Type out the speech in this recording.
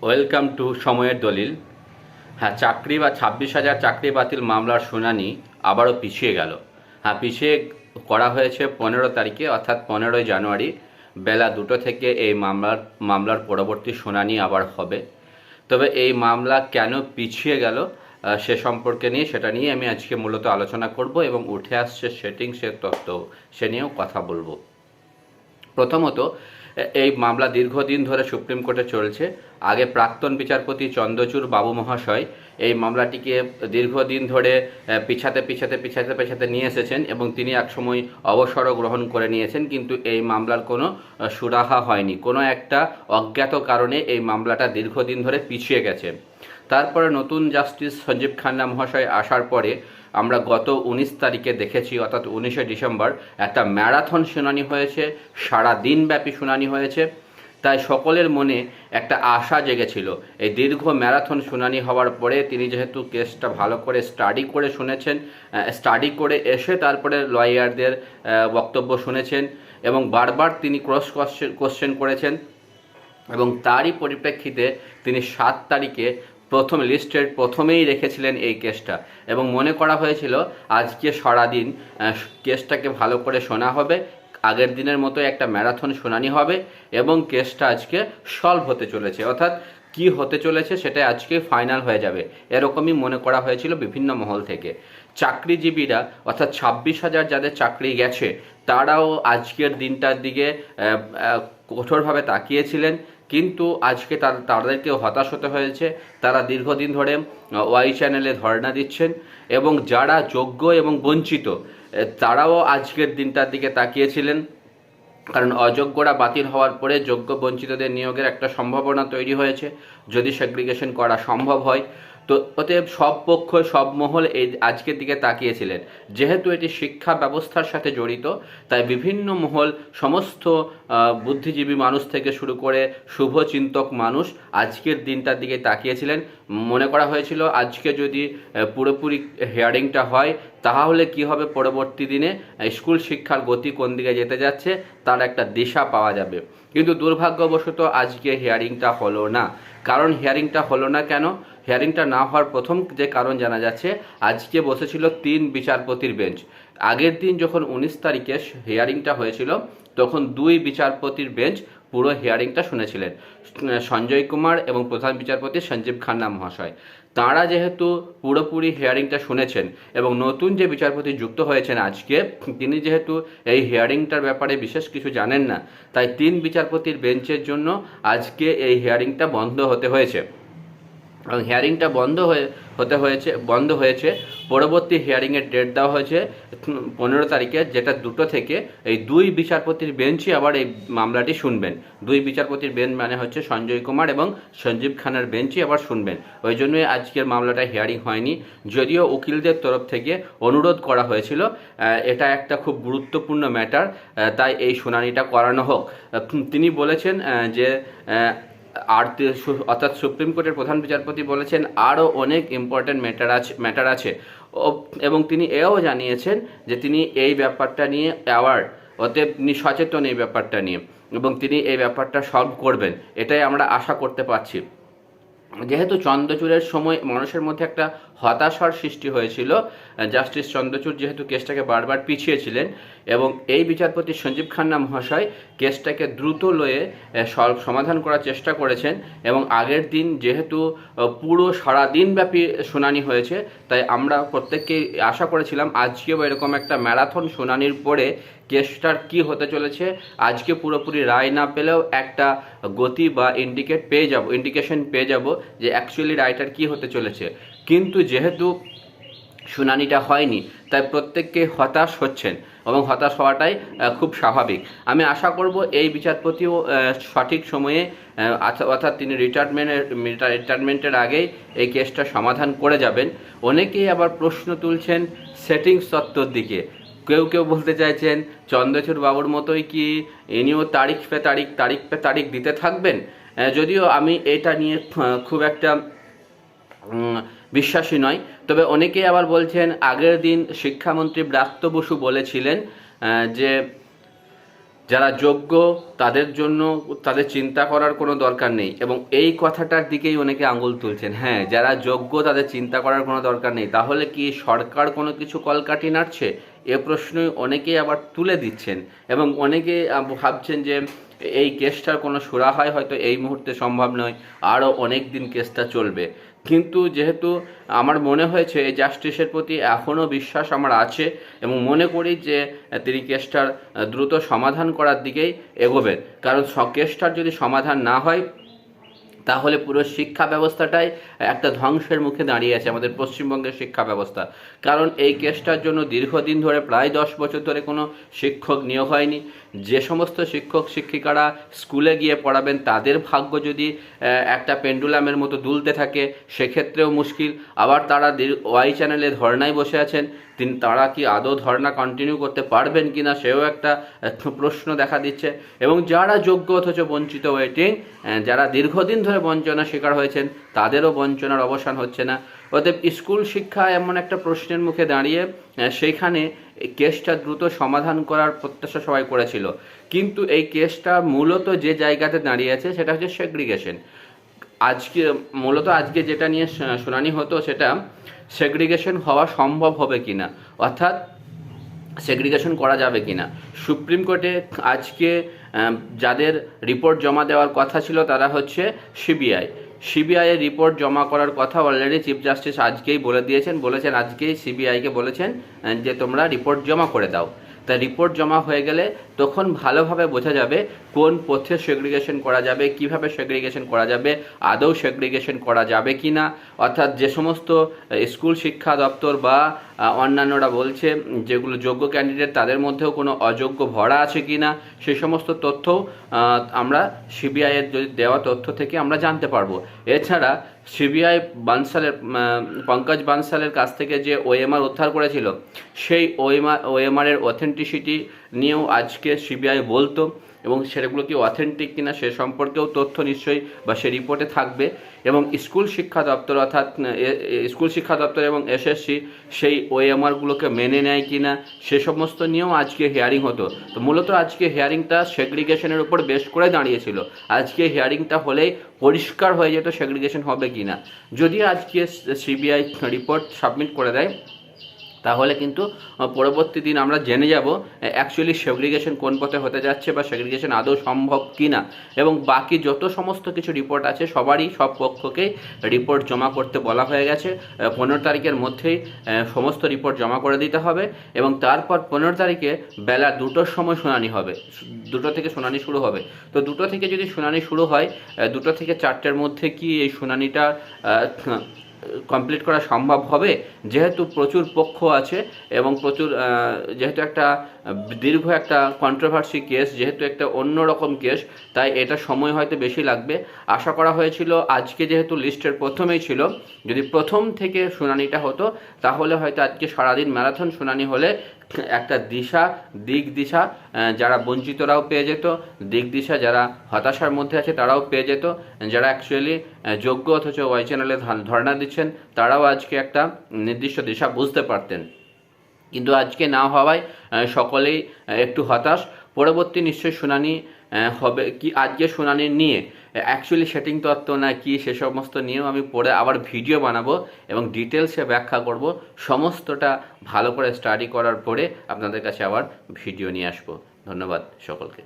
Welcome to সময়ের দলিল। হ্যাঁ, চাকরি বা 26,000 চাকরি বাতিল মামলার শুনানি আবারও পিছিয়ে গেল। হ্যাঁ, পিছিয়ে করা হয়েছে 15 তারিখে, অর্থাৎ 15ই জানুয়ারি বেলা 2টো থেকে এই মামলার পরবর্তী শুনানি আবার হবে। তবে এই মামলা কেন পিছিয়ে গেল সে সম্পর্কে সেটা নিয়ে আমি আজকে মূলত আলোচনা করব এবং উঠে আসছে সেটিংসের তত্ত্ব, সে নিয়েও কথা বলবো। প্রথমত, এই মামলা দীর্ঘদিন ধরে সুপ্রিম কোর্টে চলছে। আগে প্রাক্তন বিচারপতি চন্দ্রচূড় বাবু মহাশয় এই মামলাটিকে দীর্ঘদিন ধরে পিছাতে নিয়ে এসেছেন এবং তিনি একসময় অবসরও গ্রহণ করে নিয়েছেন, কিন্তু এই মামলার কোনো সুরাহা হয়নি। কোনো একটা অজ্ঞাত কারণে এই মামলাটা দীর্ঘদিন ধরে পিছিয়ে গেছে। তারপরে নতুন জাস্টিস সঞ্জীব খান্না মহাশয় আসার পরে আমরা গত 19 তারিখে দেখেছি, অর্থাৎ 19শে ডিসেম্বর একটা ম্যারাথন শুনানি হয়েছে, সারা দিনব্যাপী শুনানি হয়েছে। তাই সকলের মনে একটা আশা জেগেছিল। এই দীর্ঘ ম্যারাথন শুনানি হওয়ার পরে তিনি যেহেতু কেসটা ভালো করে স্টাডি করে শুনেছেন, স্টাডি করে এসে তারপরে লয়ারদের বক্তব্য শুনেছেন এবং বারবার তিনি ক্রস কোশ্চেন করেছেন এবং তারই পরিপ্রেক্ষিতে তিনি 7 তারিখে প্রথম লিস্টের প্রথমেই রেখেছিলেন এই কেসটা এবং মনে করা হয়েছিল আজকে সারাদিন কেসটাকে ভালো করে শোনা হবে, আগের দিনের মতো একটা ম্যারাথন শুনানি হবে এবং কেসটা আজকে সলভ হতে চলেছে, অর্থাৎ কি হতে চলেছে সেটা আজকে ফাইনাল হয়ে যাবে, এরকমই মনে করা হয়েছিল বিভিন্ন মহল থেকে। চাকরিজীবীরা অর্থাৎ 26,000 যাদের চাকরি গেছে তারাও আজকের দিনটার দিকে কঠোরভাবে তাকিয়েছিলেন, কিন্তু আজকে তাদেরকে হতাশ হতে হয়েছে। তারা দীর্ঘদিন ধরে ওয়াই চ্যানেলে ধর্ণা দিচ্ছেন এবং যারা যোগ্য এবং বঞ্চিত তারাও আজকের দিনটার দিকে তাকিয়েছিলেন, কারণ অযোগ্যরা বাতিল হওয়ার পরে যোগ্য বঞ্চিতদের নিয়োগের একটা সম্ভাবনা তৈরি হয়েছে যদি সেগ্রিগেশন করা সম্ভব হয়। তো অতএব সব পক্ষ সব মহল এই আজকের দিকে তাকিয়েছিলেন। যেহেতু এটি শিক্ষা ব্যবস্থার সাথে জড়িত, তাই বিভিন্ন মহল, সমস্ত বুদ্ধিজীবী মানুষ থেকে শুরু করে শুভচিন্তক মানুষ আজকের দিনটার দিকে তাকিয়েছিলেন। মনে করা হয়েছিল আজকে যদি পুরোপুরি হিয়ারিংটা হয় তাহলে কি হবে, পরবর্তী দিনে স্কুল শিক্ষার গতি কোন দিকে যেতে যাচ্ছে তার একটা দিশা পাওয়া যাবে। কিন্তু দুর্ভাগ্যবশত আজকে হিয়ারিংটা হলো না। কারণ হিয়ারিংটা হলো না কেন? হিয়ারিংটা না হওয়ার প্রথম যে কারণ জানা যাচ্ছে, আজকে বসেছিল 3 বিচারপতির বেঞ্চ। আগের দিন যখন 19 তারিখে হিয়ারিংটা হয়েছিল তখন 2 বিচারপতির বেঞ্চ পুরো হিয়ারিংটা শুনেছিলেন, সঞ্জয় কুমার এবং প্রধান বিচারপতি সঞ্জীব খান্না মহাশয়। তাঁরা যেহেতু পুরোপুরি হিয়ারিংটা শুনেছেন এবং নতুন যে বিচারপতি যুক্ত হয়েছেন আজকে, তিনি যেহেতু এই হিয়ারিংটার ব্যাপারে বিশেষ কিছু জানেন না, তাই 3 বিচারপতির বেঞ্চের জন্য আজকে এই হিয়ারিংটা বন্ধ হতে হয়েছে এবং হিয়ারিংটা বন্ধ হয়েছে। পরবর্তী হিয়ারিংয়ের ডেট দেওয়া হয়েছে 15 তারিখে, যেটা 2টো থেকে এই 2 বিচারপতির বেঞ্চই আবার এই মামলাটি শুনবেন। 2 বিচারপতির বেঞ্চ মানে হচ্ছে সঞ্জয় কুমার এবং সঞ্জীব খানের বেঞ্চই আবার শুনবেন। ওই জন্যই আজকের মামলাটা হিয়ারিং হয়নি, যদিও উকিলদের তরফ থেকে অনুরোধ করা হয়েছিল এটা একটা খুব গুরুত্বপূর্ণ ম্যাটার, তাই এই শুনানিটা করানো হোক। তিনি বলেছেন যে অর্থাৎ সুপ্রিম কোর্টের প্রধান বিচারপতি বলেছেন আরও অনেক ইম্পর্ট্যান্ট ম্যাটার আছে এবং তিনি এও জানিয়েছেন যে তিনি এই ব্যাপারটা নিয়ে অতএব তিনি সচেতন এই ব্যাপারটা নিয়ে এবং তিনি এই ব্যাপারটা সলভ করবেন, এটাই আমরা আশা করতে পারছি। যেহেতু চন্দ্রচূড়ের সময় মানুষের মধ্যে একটা হতাশার সৃষ্টি হয়েছিল, জাস্টিস চন্দ্রচূড় যেহেতু কেসটাকে বারবার পিছিয়েছিলেন এবং এই বিচারপতি সঞ্জীব খান্না মহাশয় কেসটাকে দ্রুত লয়ে সমাধান করার চেষ্টা করেছেন এবং আগের দিন যেহেতু পুরো সারাদিনব্যাপী শুনানি হয়েছে, তাই আমরা প্রত্যেককেই আশা করেছিলাম আজকেও এরকম একটা ম্যারাথন শুনানির পরে কেসটার কি হতে চলেছে আজকে পুরোপুরি রায় না পেলেও একটা গতি বা ইন্ডিকেশন পেয়ে যাব যে অ্যাকচুয়ালি রায়টার কি হতে চলেছে। কিন্তু যেহেতু শুনানিটা হয়নি তাই প্রত্যেককে হতাশ হচ্ছেন এবং হতাশ হওয়াটাই খুব স্বাভাবিক। আমি আশা করব এই বিচারপতিও সঠিক সময়ে অর্থাৎ তিনি রিটায়ারমেন্টের আগেই এই কেসটা সমাধান করে যাবেন। অনেকেই আবার প্রশ্ন তুলছেন সেটিংস তত্ত্বর দিকে। কেউ বলতে চাইছেন চন্দ্রচূড় বাবুর মতোই কি ইনিও তারিখ পে তারিখ দিতে থাকবেন। যদিও আমি এটা নিয়ে খুব একটা বিশ্বাসী নয়, তবে অনেকেই আবার বলছেন আগের দিন শিক্ষামন্ত্রী ব্রাত্য বসু বলেছিলেন যে যারা যোগ্য তাদের জন্য তাদের চিন্তা করার কোনো দরকার নেই, এবং এই কথাটার দিকেই অনেকে আঙুল তুলছেন। হ্যাঁ, যারা যোগ্য তাদের চিন্তা করার কোনো দরকার নেই, তাহলে কি সরকার কোনো কিছু কলকাঠি নাড়ছে? এ প্রশ্নই অনেকেই আবার তুলে দিচ্ছেন, এবং অনেকে ভাবছেন যে এই কেসটার কোনো সুরাহাই হয়তো এই মুহূর্তে সম্ভব নয়, আরও অনেক দিন কেসটা চলবে। কিন্তু যেহেতু আমার মনে হয়েছে এই জাস্টিসের প্রতি এখনও বিশ্বাস আমার আছে, এবং মনে করি যে তিনি কেসটার দ্রুত সমাধান করার দিকেই এগোবেন। কারণ কেসটার যদি সমাধান না হয় তাহলে পুরো শিক্ষা ব্যবস্থাটাই একটা ধ্বংসের মুখে দাঁড়িয়ে আছে, আমাদের পশ্চিমবঙ্গের শিক্ষা ব্যবস্থা। কারণ এই কেসটার জন্য দীর্ঘদিন ধরে প্রায় 10 বছর ধরে কোনো শিক্ষক নিয়োগ হয়নি। যে সমস্ত শিক্ষক শিক্ষিকারা স্কুলে গিয়ে পড়াবেন তাদের ভাগ্য যদি একটা পেন্ডুলামের মতো দুলতে থাকে সেক্ষেত্রেও মুশকিল। আবার তারা ওয়াই চ্যানেলে ধর্নায় বসে আছেন, তারা কি আদৌ ধর্না কন্টিনিউ করতে পারবেন কি না সেও একটা প্রশ্ন দেখা দিচ্ছে। এবং যারা যোগ্য অথচ বঞ্চিত ওয়েটিং, যারা দীর্ঘদিন ধরে বঞ্চনার শিকার হয়েছেন তাদেরও বঞ্চনার অবসান হচ্ছে না। অতএব স্কুল শিক্ষা এমন একটা প্রশ্নের মুখে দাঁড়িয়ে সেইখানে এই কেসটা দ্রুত সমাধান করার প্রত্যাশা সবাই করেছিল। কিন্তু এই কেসটা মূলত যে জায়গাতে দাঁড়িয়ে আছে সেটা হচ্ছে সেগ্রিগেশন। আজকে যেটা নিয়ে শুনানি হতো সেটা সেগ্রিগেশন হওয়া সম্ভব হবে কিনা, অর্থাৎ সেগ্রিগেশন করা যাবে কিনা। সুপ্রিম কোর্টে আজকে যাদের রিপোর্ট জমা দেওয়ার কথা ছিল তারা হচ্ছে সিবিআইয়ের রিপোর্ট জমা করার কথা অলরেডি চিফ জাস্টিস আজকেই বলেছেন আজকেই সিবিআইকে বলেছেন যে তোমরা রিপোর্ট জমা করে দাও। তা রিপোর্ট জমা হয়ে গেলে তখন ভালোভাবে বোঝা যাবে কোন পথে সেগ্রিগেশন করা যাবে, কিভাবে সেগ্রিগেশন করা যাবে, আদৌ সেগ্রিগেশন করা যাবে কি না। অর্থাৎ যে সমস্ত স্কুল শিক্ষা দপ্তর বা অন্যান্যরা বলছে যেগুলো যোগ্য ক্যান্ডিডেট তাদের মধ্যেও কোনো অযোগ্য ভরা আছে কি না, সেই সমস্ত তথ্যও আমরা সিবিআইয়ের যদি দেওয়া তথ্য থেকে আমরা জানতে পারবো। এছাড়া সিবিআই পঙ্কজ বানসালের কাছ থেকে যে ওএমআর উদ্ধার করেছিল সেই ওএমআরের অথেন্টিসিটি নিয়েও আজকে সিবিআই বলতো, এবং সেগুলো কি অথেন্টিক কিনা সে সম্পর্কেও তথ্য নিশ্চয়ই বা সে রিপোর্টে থাকবে। এবং স্কুল শিক্ষা দপ্তর এবং এসএসসি সেই ওএমআরগুলোকে মেনে নেয় কিনা সে সমস্ত নিয়েও আজকে হিয়ারিং হতো। তো মূলত আজকে হিয়ারিংটা সেগ্রিগেশনের উপর বেশ করে দাঁড়িয়েছিল। আজকে হিয়ারিংটা হলেই পরিষ্কার হয়ে যেত সেগ্রিগেশন হবে কিনা। যদি আজকে সিবিআই রিপোর্ট সাবমিট করে দেয় তাহলে কিন্তু পরবর্তী দিন আমরা জেনে যাব অ্যাকচুয়ালি সেগ্রিগেশন কোন পথে হতে যাচ্ছে বা সেগ্রিগেশন আদৌ সম্ভব কিনা। এবং বাকি যত সমস্ত কিছু রিপোর্ট আছে সব পক্ষকেই রিপোর্ট জমা করতে বলা হয়ে গেছে। 15 তারিখের মধ্যেই সমস্ত রিপোর্ট জমা করে দিতে হবে, এবং তারপর 15 তারিখে বেলা 2টোর সময় শুনানি হবে। 2টো থেকে শুনানি শুরু হবে। তো 2টো থেকে যদি শুনানি শুরু হয় 2টো থেকে 4টের মধ্যে কি এই শুনানিটা কমপ্লিট করা সম্ভব হবে? যেহেতু প্রচুর পক্ষ আছে এবং যেহেতু একটা দীর্ঘ একটা কন্ট্রোভার্সি কেস, যেহেতু একটা অন্যরকম কেস, তাই এটা সময় হয়তো বেশি লাগবে। আশা করা হয়েছিল আজকে যেহেতু লিস্টের প্রথমেই ছিল, যদি প্রথম থেকে শুনানিটা হতো তাহলে হয়তো আজকে সারাদিন ম্যারাথন শুনানি হলে একটা দিক দিশা যারা বঞ্চিতরাও পেয়ে যেত, দিক দিশা যারা হতাশার মধ্যে আছে তারাও পেয়ে যেত, যারা অ্যাকচুয়ালি যোগ্য অথচ ওয়াই চ্যানেলে ধর্ণা দিচ্ছেন তারাও আজকে একটা নির্দিষ্ট দিশা বুঝতে পারতেন। কিন্তু আজকে না হওয়ায় সকলেই একটু হতাশ। পরবর্তী নিশ্চয়ই শুনানি হবে কি আজকে শুনানি নিয়ে অ্যাকচুয়ালি সেটিং তত্ত্ব না কি সে সমস্ত নিয়েও আমি পরে আবার ভিডিও বানাবো এবং ডিটেলসে ব্যাখ্যা করব। সমস্তটা ভালো করে স্টাডি করার পরে আপনাদের কাছে আবার ভিডিও নিয়ে আসবো। ধন্যবাদ সকলকে।